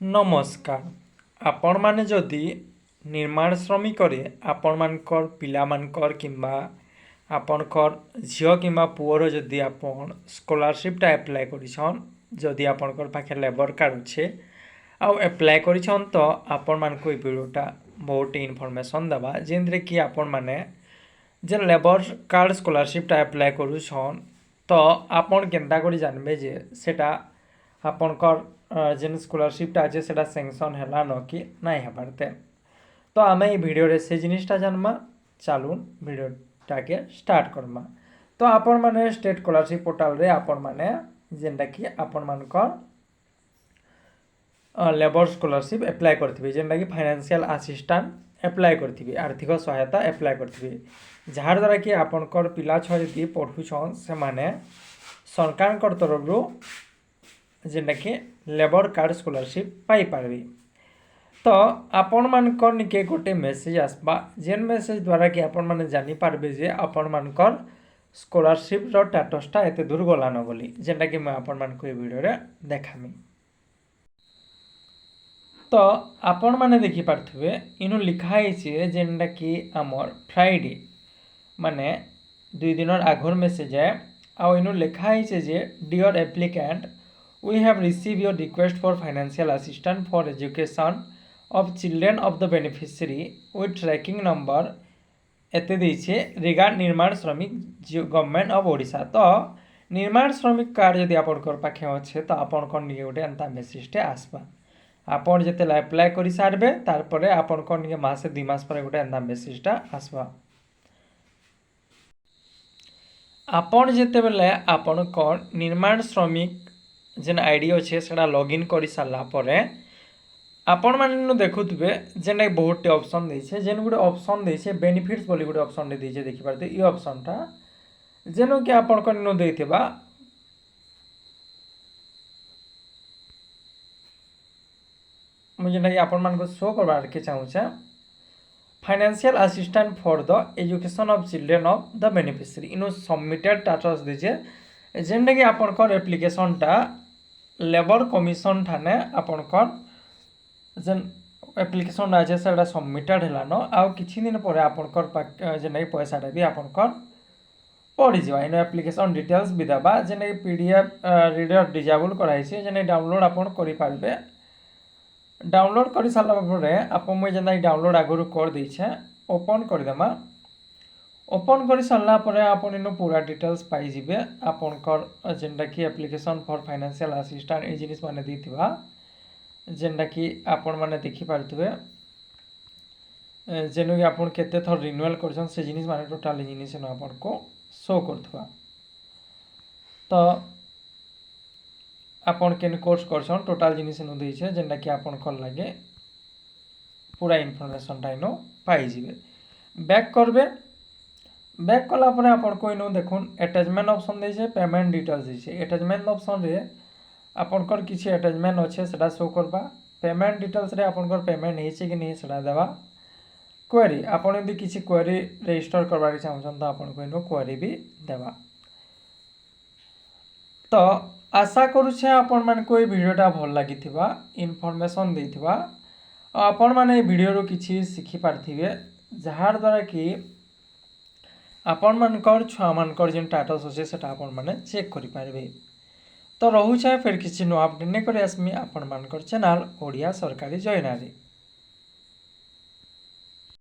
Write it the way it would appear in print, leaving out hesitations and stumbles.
नमस्कार। आपण माने जदि निर्माण श्रमिक आपण मानकर पिला मानकर किंबा आपणकर झील किंबा पुअर जदि आपण स्कॉलरशिपटा एप्लाय करिछन जदि आपणकर पाखे लेबर कार्ड अच्छे आउ एप्लाय करिछन तो आपण मानको वीडियोटा बहुत इनफॉरमेशन दबा जेंद्रे कि आपण माने जे लेबर कार्ड स्कॉलरशिपटा एप्लाय करूछन तो आपण केनता करी जानबे जे सेटा आपणकर जेन स्कॉलरशिपटा अच्छे सेटा सैंक्शन है न कि नहीं हेबारते तो आम ये भिडियो से जिनिसटा जानमा चलून भिडियोटा के स्टार्ट करमा। तो आपण माने स्टेट स्कॉलरशिप पोर्टल रे आपण माने जेनटा कि आपण मानकर लेबर स्कॉलरशिप एप्लाय करथिबे जेनटा कि फाइनेंशियल असिस्टेंट एप्लाय करथिबे आर्थिक सहायता एप्लाय करथिबे जार द्वारा कि आपणकर पिला छुआ जदि पढ़ुछन से माने सरकार तरफ जेनटा कि लेबर कार्ड स्कॉलरशिप पाई पारबे। तो आपण मानकर निके गोटे मेसेज आसबा जेन मेसेज द्वारा कि आपण माने जानि पारबे जे आपण मानकर स्कॉलरशिप रो स्टेटसटा एते दूर गलान बोली जेनटा कि मैं आपण मानको ए वीडियो रे देखामी। तो आपण माने देखि पारथुबे इनु लिखा हैछि जेनटा कि हमर फ्राइडे माने 2 दिन आगर मेसेज है आ इनु लिखा हैछि जे dear applicant we have received your request for financial assistance for education of children of the beneficiary with tracking number एते देछे रिगार्ड निर्माण श्रमिक गवर्नमेंट ऑफ ओडिशा। तो निर्माण श्रमिक कार्ड यदि आपनकर पाखे अच्छे तो आपनकर निके गोटे एंता मेसेजटे आसबा आपन जेते अप्लाई करि सारबे तार परे आपनकर निके मासे 2 मास परे गोटे एंता मेसेजटा आसबा। आपन जेते बेले आपनकर निर्माण श्रमिक जेन आईडी अच्छे से लॉगिन कर सारापर आपण मैंने देखुए जेन बहुत ऑप्शन देछे जेन गोटे ऑप्शन देछे बेनिफिट्स बोली गोटे ऑप्शन देछे देखि पारते ये ऑप्शनटा जेन कि आपण को देथिबा मुझे जेनटा कि आपण मान को शो करबार के चाहूछे financial assistant for the education of children of the beneficiary इनो सबमिटेड स्टेटस दीजिए जेनटा कि आपनकर एप्लिकेशनटा लेबर कमिशन ठाने आपनकर जेन एप्लिकेशन अच्छे से सबमिटेड है आउ किछि दिन पर आपनकर जेन पैसाटा भी आपनकर पड़ी जावा इन एप्लिकेशन डिटेल्स भी देबा जेन पीडीएफ रीडर डिजेबल कराई जेन डाउनलोड आपन करि पारबे डाउनलोड कर सारा पर आप मुझे जेन डाउनलोड आगु कर देछे ओपन कर देमा ओपन कर सारा पर आपन इन पूरा डिटेल्स पाई जिबे आपनकर जेनटा कि एप्लिकेशन फॉर फाइनेंशियल असिस्टेंट ए जिनिस माने देथिबा जेनटा कि आपण माने देखि पारथुबे जेनु कि आपण केते थर रिन्यूअल करछन से जिनिस माने टोटल जिनिस न आपण को शो करथुबा। तो आपण केन कोर्स करछन टोटल जिनिस न देइछे जेनटा कि आपण को लागे पूरा इन्फॉर्मेशन टाइनो पाई जिबे बैक करबे बैक कला पर आपण को इनो देखुन अटैचमेंट ऑप्शन देछे पेमेंट डिटेल्स देछे अटैचमेंट ऑप्शन रे आपनकर किछि अटैचमेंट अच्छे सेटा शो करबा पेमेंट डिटेल्स रे आपनकर पेमेंट हेछे कि नहीं सेटा देबा क्वेरी आपण यदि किछि क्वेरी रजिस्टर करबा के चाहछन तो आपण को इनो क्वेरी भी देबा। तो आशा करूछे आपण मान को ए वीडियोटा भल लागिथिबा इन्फॉर्मेशन देथिबा आपण माने ए वीडियो रो किछि सिखि पारथिबे जहार द्वारा कि आपण मानकर छुआ मानकर जेन स्टेटस अच्छे से आपण माने चेक करि पारबे। तो रहूछे फिर किसी नुआ अपडेट नहीं कर आसमी आपण मानकर चैनल ओडिया सरकारी जयनारी।